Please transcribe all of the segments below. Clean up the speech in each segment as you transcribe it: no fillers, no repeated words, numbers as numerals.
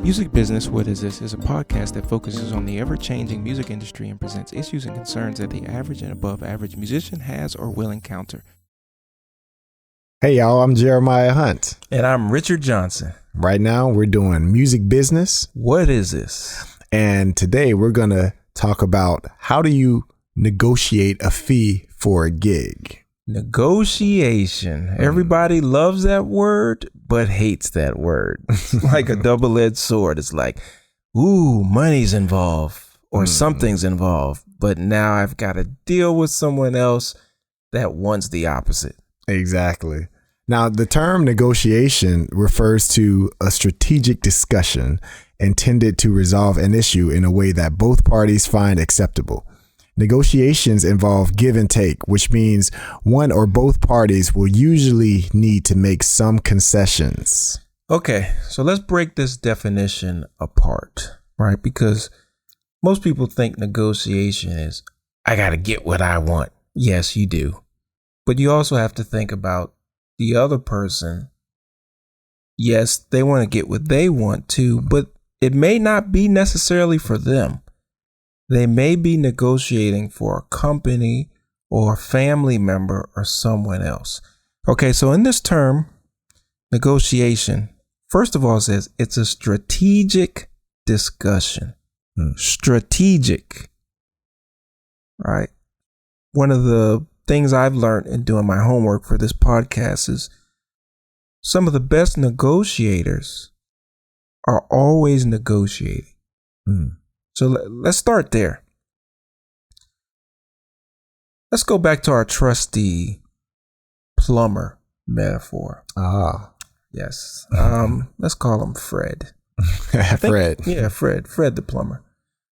Music Business, What Is This? Is a podcast that focuses on the ever-changing music industry and presents issues and concerns that the average and above average musician has or will encounter. Hey y'all, I'm Jeremiah Hunt. And I'm Richard Johnson. Right now we're doing Music Business. What is this? And today we're going to talk about how do you negotiate a fee for a gig? Negotiation. Everybody loves that word, but hates that word. It's like a double-edged sword. It's like, ooh, money's involved or something's involved. But now I've got to deal with someone else that wants the opposite. Exactly. Now, the term negotiation refers to a strategic discussion intended to resolve an issue in a way that both parties find acceptable. Negotiations involve give and take, which means one or both parties will usually need to make some concessions. Okay, so let's break this definition apart, right? Because most people think negotiation is, I got to get what I want. Yes, you do. But you also have to think about the other person. Yes, they want to get what they want too, but it may not be necessarily for them. They may be negotiating for a company or a family member or someone else. Okay, so in this term, negotiation, first of all, it says it's a strategic discussion. Strategic, right? One of the things I've learned in doing my homework for this podcast is some of the best negotiators are always negotiating. So let's start there. Let's go back to our trusty plumber metaphor. Yes. Let's call him Fred. Fred. Yeah, Fred the plumber.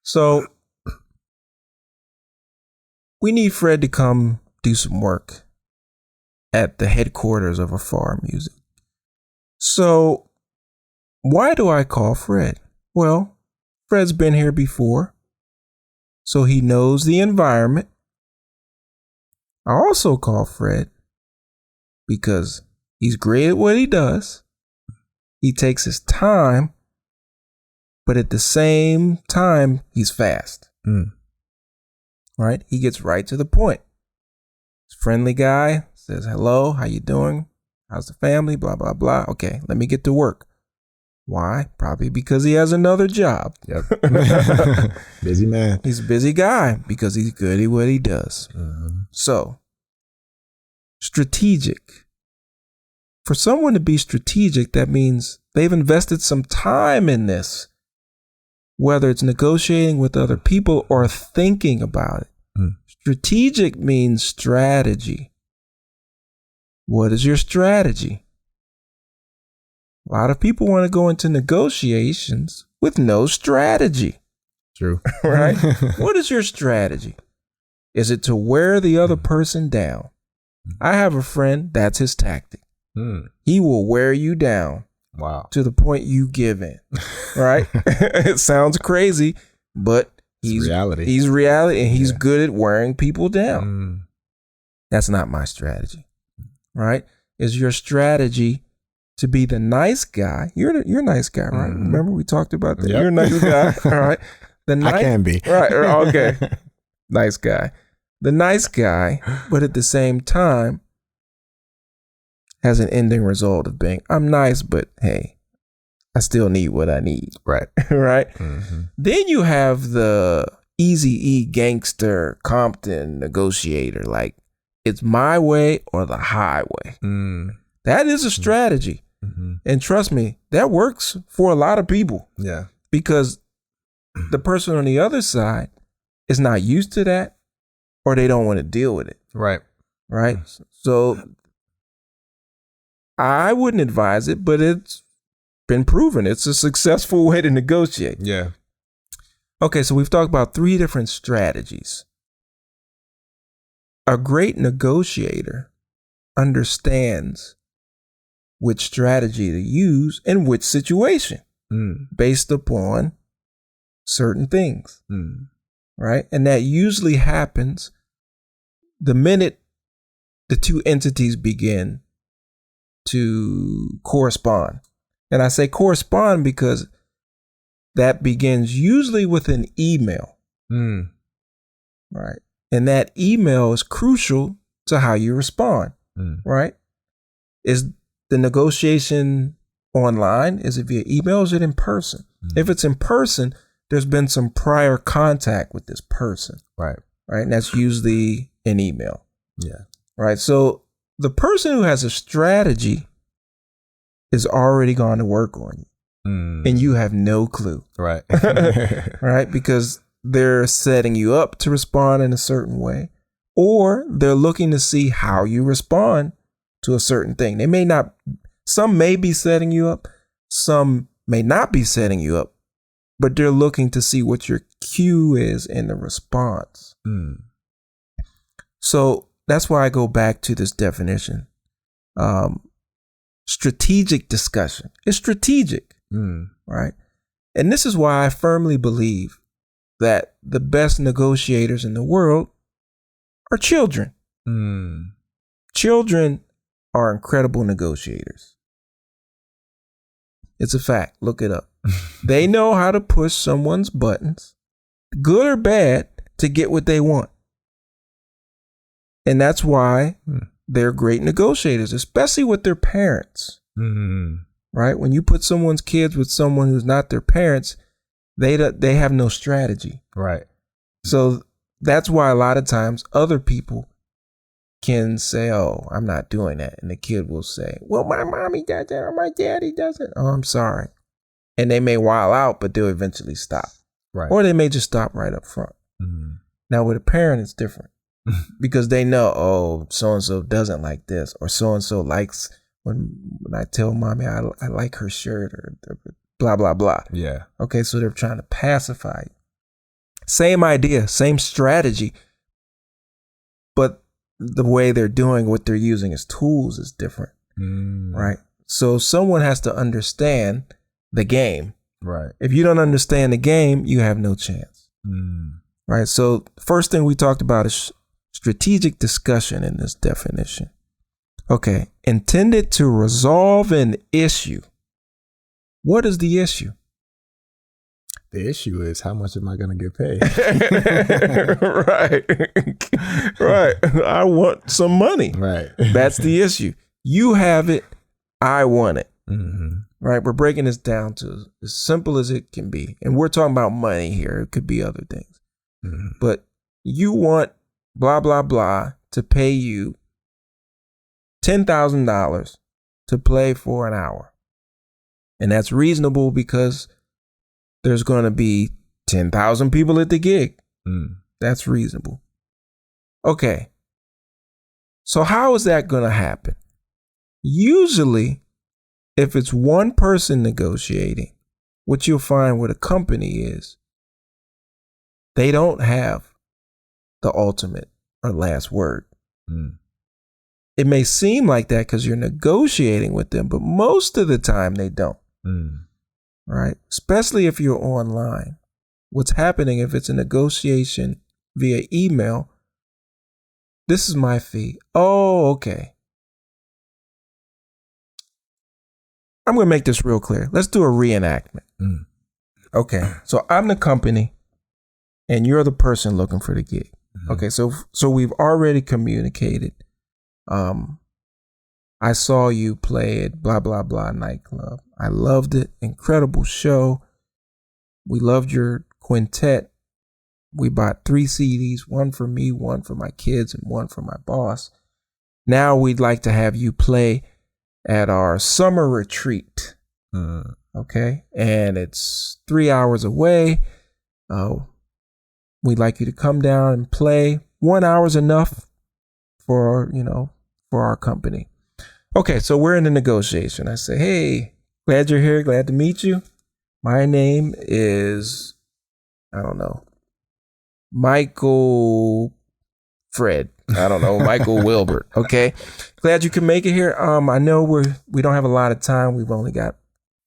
So we need Fred to come do some work at the headquarters of Afar Music. So why do I call Fred? Well, Fred's been here before, so he knows the environment. I also call Fred because he's great at what he does. He takes his time, but at the same time, he's fast. Right? He gets right to the point. He's a friendly guy, says, hello, how you doing? How's the family? Blah, blah, blah. Okay, let me get to work. Why? Probably because he has another job. Yep. Busy man. He's a busy guy because he's good at what he does. So, strategic. For someone to be strategic, that means they've invested some time in this, whether it's negotiating with other people or thinking about it. Strategic means strategy. What is your strategy? A lot of people want to go into negotiations with no strategy. True. Right? What is your strategy? Is it to wear the other person down? I have a friend, that's his tactic. He will wear you down. Wow. To the point you give in. Right? It sounds crazy, but he's reality. He's reality and he's good at wearing people down. That's not my strategy. Right? Is your strategy to be the nice guy? You're a nice guy, right? Remember we talked about that? Yep. You're a nice guy, all right? I can be. Right, okay. Nice guy. The nice guy, but at the same time, has an ending result of being, I'm nice, but hey, I still need what I need. Right. Right? Then you have the Eazy-E gangster Compton negotiator, like it's my way or the highway. That is a strategy. And trust me, that works for a lot of people. Yeah. Because the person on the other side is not used to that or they don't want to deal with it. Right. Right? So I wouldn't advise it, but it's been proven. It's a successful way to negotiate. Yeah. Okay, so we've talked about 3 different strategies. A great negotiator understands which strategy to use in which situation based upon certain things, right? And that usually happens the minute the two entities begin to correspond. And I say correspond because that begins usually with an email. Right. And that email is crucial to how you respond. Right. Is the negotiation online? Is it via email? Is it in person? If it's in person, there's been some prior contact with this person. Right. Right. And that's usually an email. Yeah. Right. So the person who has a strategy is already gone to work on you. And you have no clue. Right. Right. Because they're setting you up to respond in a certain way, or they're looking to see how you respond to a certain thing. Some may be setting you up, some may not be setting you up, but they're looking to see what your cue is in the response. So that's why I go back to this definition. Strategic discussion. It's strategic, right? And this is why I firmly believe that the best negotiators in the world are children. Children are incredible negotiators. It's a fact. Look it up. They know how to push someone's buttons, good or bad, to get what they want. And that's why they're great negotiators, especially with their parents. Right? When you put someone's kids with someone who's not their parents, they have no strategy. Right. So that's why a lot of times other people can say, "Oh, I'm not doing that," and the kid will say, "Well, my mommy does it or my daddy does it." "Oh, I'm sorry," and they may while out, but they'll eventually stop. Right. Or they may just stop right up front. Now with a parent, it's different because they know, oh, so and so doesn't like this, or so and so likes when I tell mommy I like her shirt, or blah blah blah. Yeah. Okay, so they're trying to pacify you. Same idea, same strategy, but the way they're doing what they're using as tools is different. Right? So someone has to understand the game. Right. If you don't understand the game, you have no chance. Right? So first thing we talked about is strategic discussion in this definition. Okay, intended to resolve an issue. What is the issue? The issue is, how much am I going to get paid? Right. I want some money. Right. That's the issue. You have it. I want it. Right. We're breaking this down to as simple as it can be. And we're talking about money here. It could be other things. But you want blah, blah, blah to pay you $10,000 to play for an hour. And that's reasonable because there's going to be 10,000 people at the gig. That's reasonable. Okay. So how is that going to happen? Usually, if it's one person negotiating, what you'll find with a company is they don't have the ultimate or last word. It may seem like that because you're negotiating with them, but most of the time they don't. Right? Especially if you're online. What's happening if it's a negotiation via email? This is my fee. Oh, okay. I'm going to make this real clear. Let's do a reenactment. Okay. So I'm the company and you're the person looking for the gig. Okay. So we've already communicated. I saw you play at blah, blah, blah nightclub. I loved it. Incredible show. We loved your quintet. We bought 3 CDs, one for me, one for my kids, and one for my boss. Now we'd like to have you play at our summer retreat. Okay. And it's 3 hours away. We'd like you to come down and play. 1 hour's enough for our company. Okay, so we're in a negotiation. I say, hey, glad you're here. Glad to meet you. My name is, I don't know, Michael Fred. I don't know, Michael Wilbert. Okay, glad you can make it here. I know we don't have a lot of time. We've only got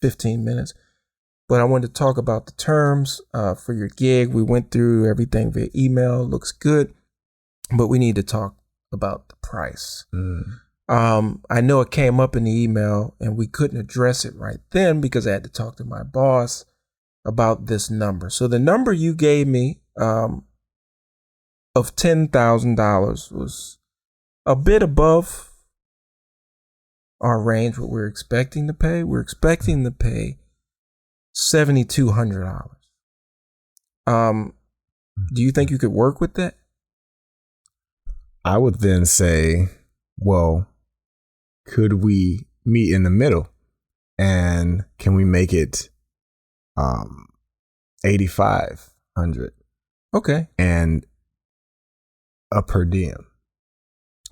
15 minutes. But I wanted to talk about the terms for your gig. We went through everything via email. Looks good. But we need to talk about the price. I know it came up in the email and we couldn't address it right then because I had to talk to my boss about this number. So the number you gave me of $10,000 was a bit above our range, what we're expecting to pay. We're expecting to pay $7,200. Do you think you could work with that? I would then say, well, could we meet in the middle? And can we make it $8,500? Okay. And a per diem.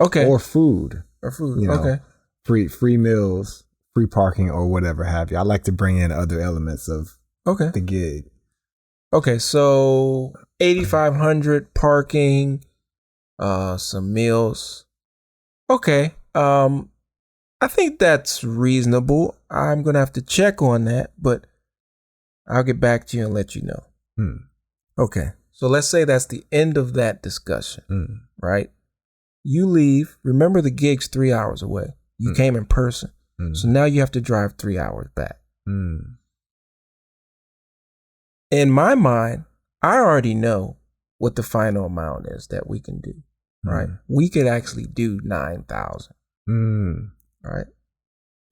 Okay. Or food. You know, okay. Free meals, free parking, or whatever have you. I like to bring in other elements of the gig. Okay, so $8,500 parking, some meals. Okay. I think that's reasonable. I'm gonna have to check on that, but I'll get back to you and let you know. Okay. So let's say that's the end of that discussion, right? You leave. Remember, the gig's 3 hours away. You came in person. So now you have to drive 3 hours back. In my mind, I already know what the final amount is that we can do, right? We could actually do 9,000, right?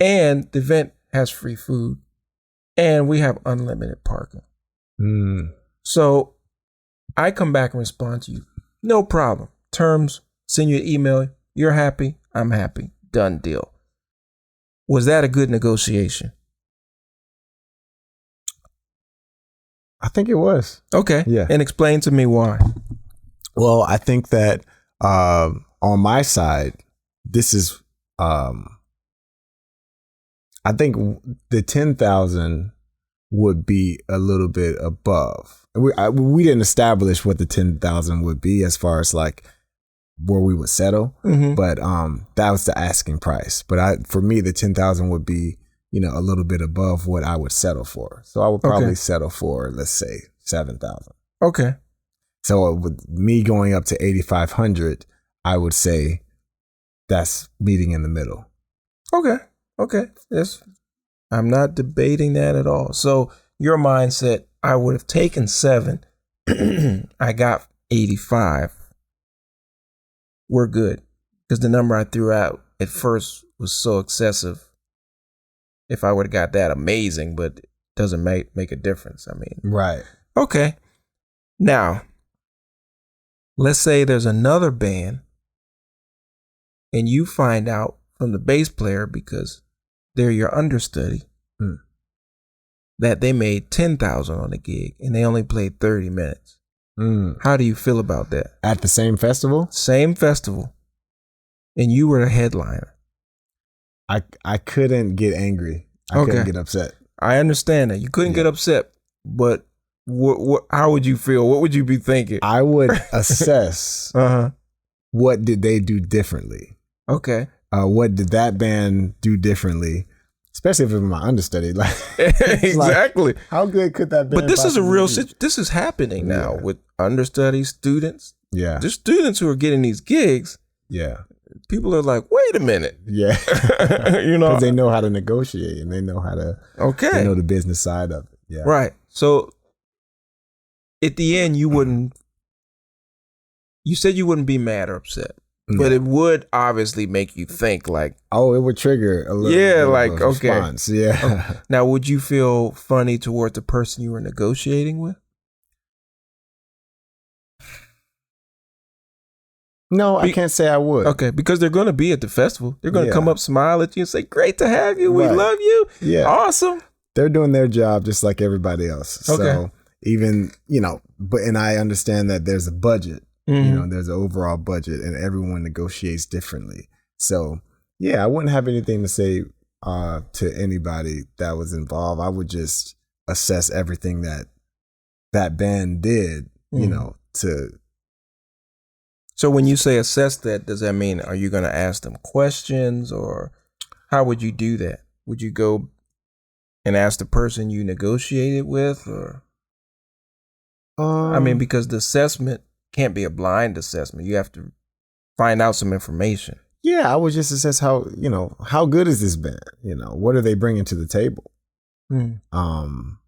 And the event has free food and we have unlimited parking. So I come back and respond to you. No problem. Terms, send you an email. You're happy. I'm happy. Done deal. Was that a good negotiation? I think it was. Okay. Yeah. And explain to me why. Well, I think that on my side, this is, I think the 10,000 would be a little bit above. We didn't establish what the 10,000 would be as far as like where we would settle, but that was the asking price. But for me, the 10,000 would be, you know, a little bit above what I would settle for. So I would probably settle for, let's say, 7,000. Okay. So with me going up to 8,500, I would say that's meeting in the middle. Okay. Yes. I'm not debating that at all. So your mindset, I would have taken 7. I got 85. We're good. Because the number I threw out at first was so excessive. If I would have got that, amazing, but it doesn't make a difference. I mean, right. Okay. Now, let's say there's another band and you find out from the bass player, because they're your understudy, that they made 10,000 on the gig and they only played 30 minutes. How do you feel about that? At the same festival? Same festival. And you were a headliner. I couldn't get angry. I couldn't get upset. I understand that. You couldn't get upset, but how would you feel? What would you be thinking? I would assess what did they do differently. Okay. What did that band do differently? Especially if it was my understudy. Like, exactly. Like, how good could that band But this is a real be? this is happening now with understudy students. Yeah. There's students who are getting these gigs. Yeah. People are like, wait a minute. Yeah. You know, because they know how to negotiate and they know how to, they know the business side of it. Yeah. Right. So at the end, you said you wouldn't be mad or upset, but it would obviously make you think like, oh, it would trigger a little bit like, of a response. Yeah. Okay. Now, would you feel funny toward the person you were negotiating with? No, I can't say I would. Okay, because they're going to be at the festival. They're going to come up, smile at you, and say, "Great to have you. We love you. Yeah, awesome." They're doing their job just like everybody else. Okay. So even and I understand that there's a budget. There's an overall budget, and everyone negotiates differently. So yeah, I wouldn't have anything to say to anybody that was involved. I would just assess everything that band did. So when you say assess that, does that mean, are you going to ask them questions, or how would you do that? Would you go and ask the person you negotiated with, or? I mean, because the assessment can't be a blind assessment. You have to find out some information. Yeah, I would just assess how good is this band? What are they bringing to the table?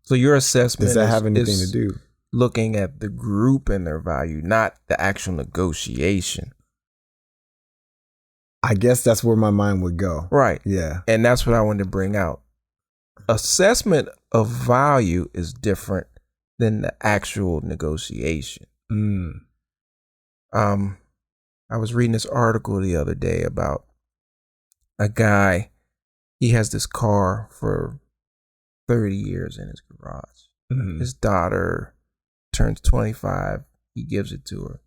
So your assessment Does that have anything is to do? looking at the group and their value, not the actual negotiation. I guess that's where my mind would go. Right. Yeah. And that's what I wanted to bring out. Assessment of value is different than the actual negotiation. I was reading this article the other day about a guy. He has this car for 30 years in his garage. His daughter turns 25. He gives it to her.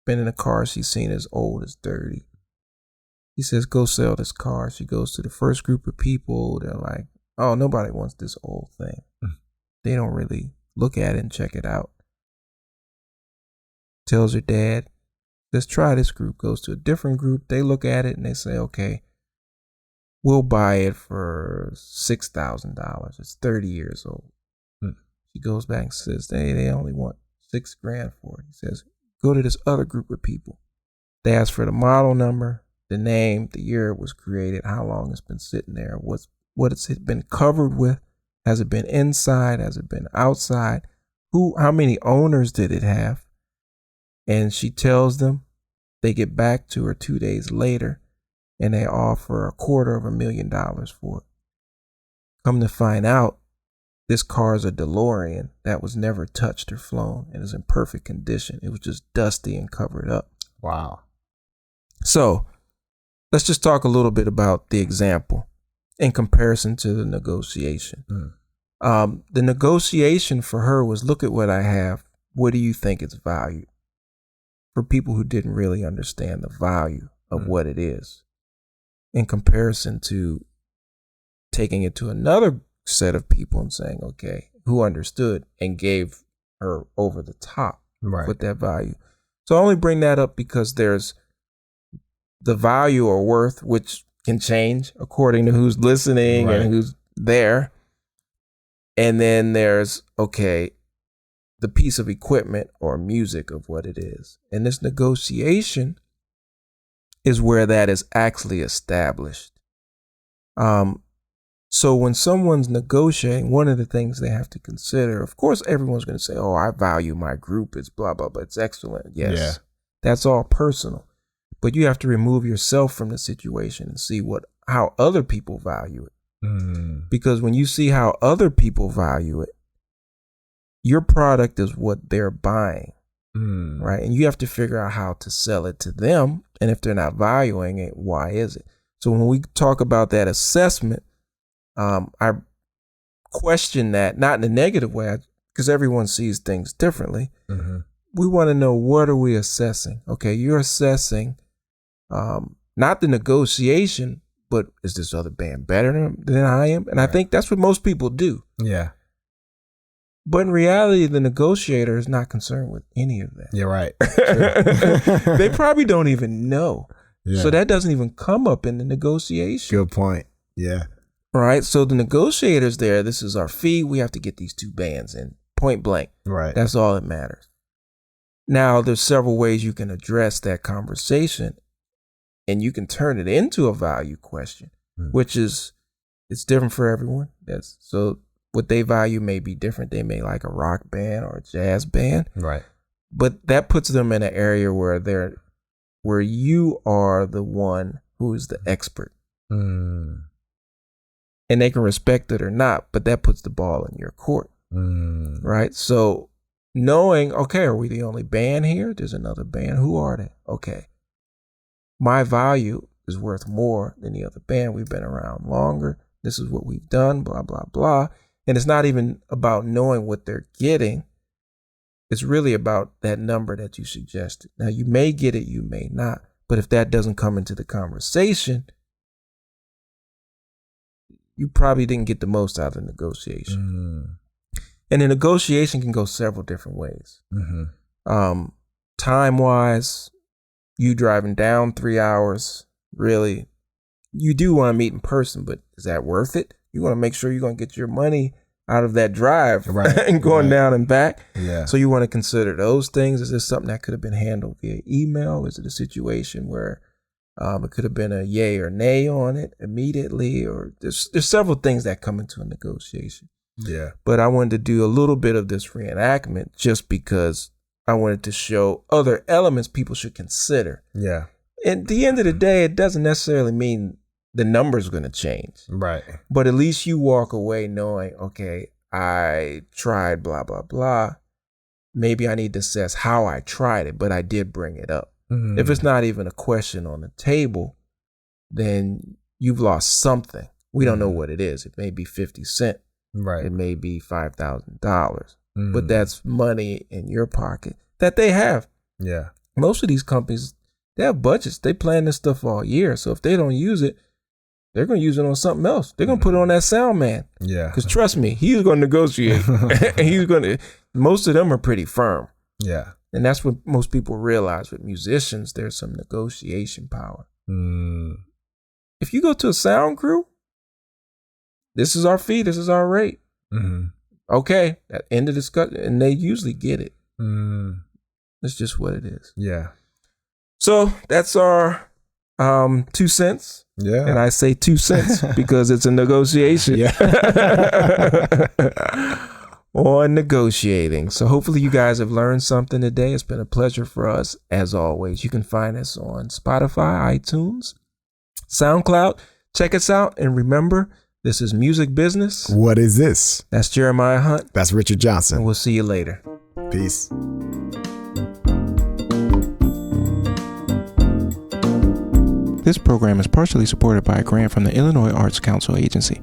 Been in a car she's seen as old as 30. He says, go sell this car. She goes to the first group of people. They're like, oh, nobody wants this old thing. They don't really look at it and check it out. Tells her dad, let's try this group. Goes to a different group. They look at it and they say, okay, we'll buy it for $6,000. It's 30 years old. She goes back and says, they only want $6,000 for it. He says, go to this other group of people. They ask for the model number, the name, the year it was created, how long it's been sitting there, what it's been covered with. Has it been inside? Has it been outside? How many owners did it have? And she tells them. They get back to her 2 days later and they offer $250,000 for it. Come to find out, this car is a DeLorean that was never touched or flown and is in perfect condition. It was just dusty and covered up. Wow. So let's just talk a little bit about the example in comparison to the negotiation. The negotiation for her was, look at what I have. What do you think it's valued? For people who didn't really understand the value of what it is, in comparison to taking it to another set of people and saying, okay, who understood and gave her over the top with that value. So I only bring that up because there's the value or worth, which can change according to who's listening and who's there. And then there's, okay, the piece of equipment or music of what it is. And this negotiation is where that is actually established. So when someone's negotiating, one of the things they have to consider, of course, everyone's going to say, oh, I value my group. It's blah, blah, blah. It's excellent. Yes, that's all personal. But you have to remove yourself from the situation and see how other people value it. Because when you see how other people value it, your product is what they're buying, right? And you have to figure out how to sell it to them. And if they're not valuing it, why is it? So when we talk about that assessment, I question that, not in a negative way, because everyone sees things differently. We want to know, what are we assessing? Okay, you're assessing not the negotiation, but is this other band better than I am? And I think that's what most people do. Yeah. But in reality, the negotiator is not concerned with any of that. You're right. They probably don't even know. Yeah. So that doesn't even come up in the negotiation. Good point. Yeah. Right. So the negotiator's there. This is our fee. We have to get these two bands in, point blank. Right. That's all that matters. Now, there's several ways you can address that conversation, and you can turn it into a value question, which is, it's different for everyone. So what they value may be different. They may like a rock band or a jazz band. Right. But that puts them in an area where you are the one who is the expert. And they can respect it or not, but that puts the ball in your court. Right? So knowing, okay, are we the only band here? There's another band. Who are they? Okay. My value is worth more than the other band. We've been around longer. This is what we've done, blah, blah, blah. And it's not even about knowing what they're getting. It's really about that number that you suggested. Now, you may get it, you may not. But if that doesn't come into the conversation, you probably didn't get the most out of the negotiation. And the negotiation can go several different ways. Time-wise, you driving down 3 hours, really, you do want to meet in person, but is that worth it? You want to make sure you're going to get your money out of that drive and going down and back. Yeah. So you want to consider those things. Is this something that could have been handled via email? Is it a situation where it could have been a yay or nay on it immediately? Or there's several things that come into a negotiation. Yeah. But I wanted to do a little bit of this reenactment just because I wanted to show other elements people should consider. Yeah. At the end of the day, it doesn't necessarily mean the number's going to change. Right. But at least you walk away knowing, okay, I tried blah, blah, blah. Maybe I need to assess how I tried it, but I did bring it up. Mm-hmm. If it's not even a question on the table, then you've lost something. We don't know what it is. It may be 50 cents. Right. It may be $5,000. But that's money in your pocket that they have. Yeah. Most of these companies, they have budgets. They plan this stuff all year. So if they don't use it, they're going to use it on something else. They're going to put it on that sound man. Yeah. Because trust me, he's going to negotiate. And most of them are pretty firm. Yeah. And that's what most people realize with musicians, there's some negotiation power. If you go to a sound crew, this is our fee, this is our rate. Okay, at the end of the discussion, and they usually get it. It's just what it is. Yeah. So that's our 2 cents. Yeah. And I say 2 cents because it's a negotiation. Yeah. On negotiating. So hopefully you guys have learned something today. It's been a pleasure for us as always. You can find us on Spotify, iTunes, SoundCloud. Check us out. And remember, this is Music Business. What is this? That's Jeremiah Hunt. That's Richard And Johnson. we'll see you later. Peace. This program is partially supported by a grant from the Illinois Arts Council Agency.